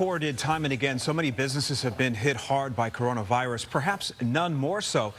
Reported time and again, so many businesses have been hit hard by coronavirus, perhaps none more so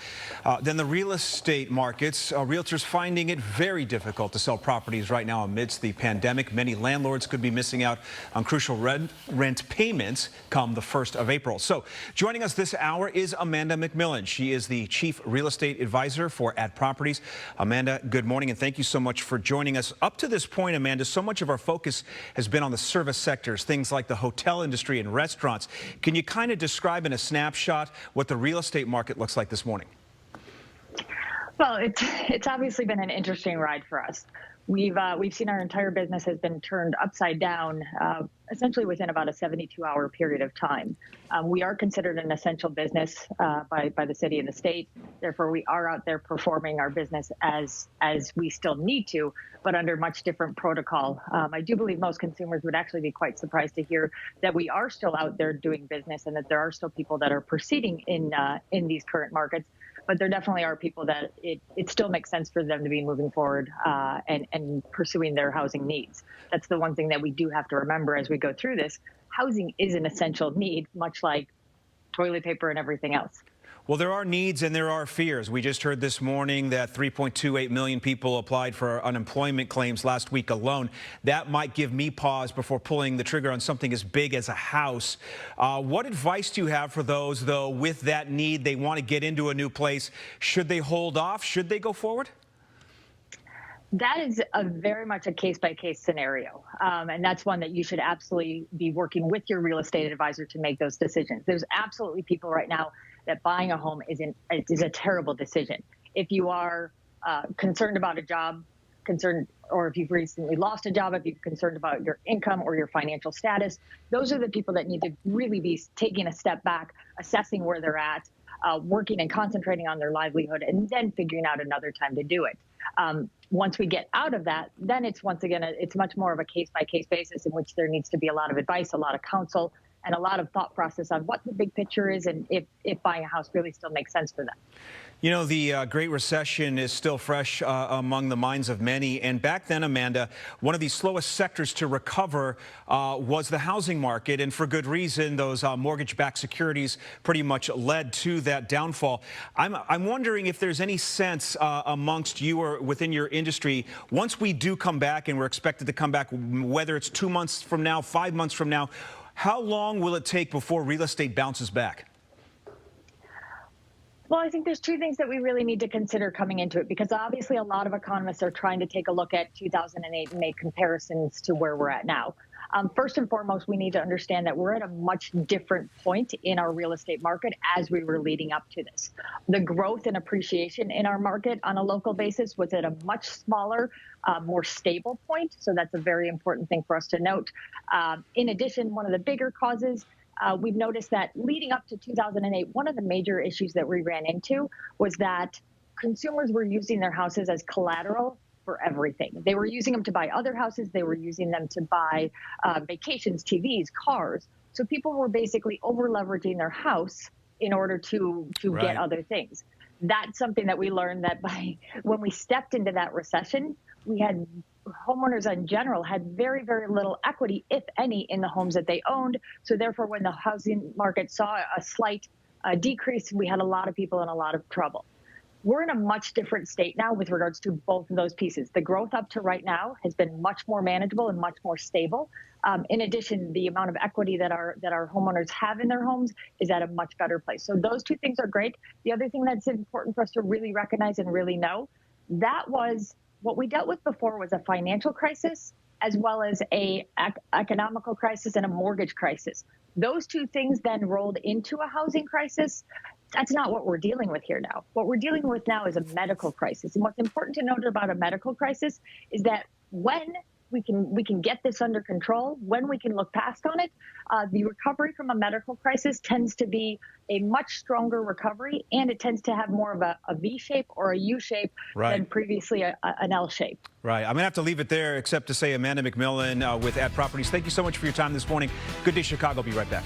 than the real estate markets. Realtors finding it very difficult to sell properties right now amidst the pandemic. Many landlords could be missing out on crucial rent payments come the 1st of April. So joining us this hour is Amanda McMillan. She is the Chief Real Estate Advisor for At Properties. Amanda, good morning, and thank you so much for joining us. Up to this point, Amanda, so much of our focus has been on the service sectors, things like the hotel industry and restaurants. Can you kind of describe in a snapshot what the real estate market looks like this morning? Well, it's obviously been an interesting ride for us. We've seen our entire business has been turned upside down, essentially within about a 72-hour period of time. We are considered an essential business by the city and the state. Therefore, we are out there performing our business as we still need to, but under much different protocol. I do believe most consumers would actually be quite surprised to hear that we are still out there doing business and that there are still people that are proceeding in these current markets. But there definitely are people that it still makes sense for them to be moving forward and pursuing their housing needs. That's the one thing that we do have to remember as we go through this. Housing is an essential need, much like toilet paper and everything else. Well, there are needs and there are fears. We just heard this morning that 3.28 million people applied for unemployment claims last week alone. That might give me pause before pulling the trigger on something as big as a house. What advice do you have for those, though, with that need? They want to get into a new place. Should they hold off? Should they go forward? That is very much a case-by-case scenario, and that's one that you should absolutely be working with your real estate advisor to make those decisions. There's absolutely people right now that buying a home is a terrible decision. If you are concerned about a job, or if you've recently lost a job, if you're concerned about your income or your financial status, those are the people that need to really be taking a step back, assessing where they're at, working and concentrating on their livelihood, and then figuring out another time to do it. Once we get out of that, then it's once again, it's much more of a case-by-case basis in which there needs to be a lot of advice, a lot of counsel, and a lot of thought process on what the big picture is and if buying a house really still makes sense for them. You know, the Great Recession is still fresh among the minds of many. And back then, Amanda, one of the slowest sectors to recover was the housing market. And for good reason, those mortgage-backed securities pretty much led to that downfall. I'm wondering if there's any sense amongst you or within your industry, once we do come back, and we're expected to come back, whether it's 2 months from now, 5 months from now, how long will it take before real estate bounces back? Well, I think there's two things that we really need to consider coming into it, because obviously a lot of economists are trying to take a look at 2008 and make comparisons to where we're at now. First and foremost, we need to understand that we're at a much different point in our real estate market as we were leading up to this. The growth and appreciation in our market on a local basis was at a much smaller, more stable point. So that's a very important thing for us to note. In addition, one of the bigger causes, we've noticed that leading up to 2008, one of the major issues that we ran into was that consumers were using their houses as collateral for everything. They were using them to buy other houses. They were using them to buy vacations, TVs, cars. So people were basically over leveraging their house in order to get other things. That's something that we learned that when we stepped into that recession, we had homeowners in general had very, very little equity, if any, in the homes that they owned. So therefore, when the housing market saw a slight decrease, we had a lot of people in a lot of trouble. We're in a much different state now with regards to both of those pieces. The growth up to right now has been much more manageable and much more stable. In addition, the amount of equity that our homeowners have in their homes is at a much better place. So those two things are great. The other thing that's important for us to really recognize and really know, that was what we dealt with before was a financial crisis as well as a economical crisis and a mortgage crisis. Those two things then rolled into a housing crisis. That's not what we're dealing with here now. What we're dealing with now is a medical crisis. And what's important to note about a medical crisis is that when we can get this under control, when we can look past on it, the recovery from a medical crisis tends to be a much stronger recovery, and it tends to have more of a V shape or a U shape than previously an L shape. Right. I'm going to have to leave it there, except to say Amanda McMillan with At Properties. Thank you so much for your time this morning. Good day, Chicago. I'll be right back.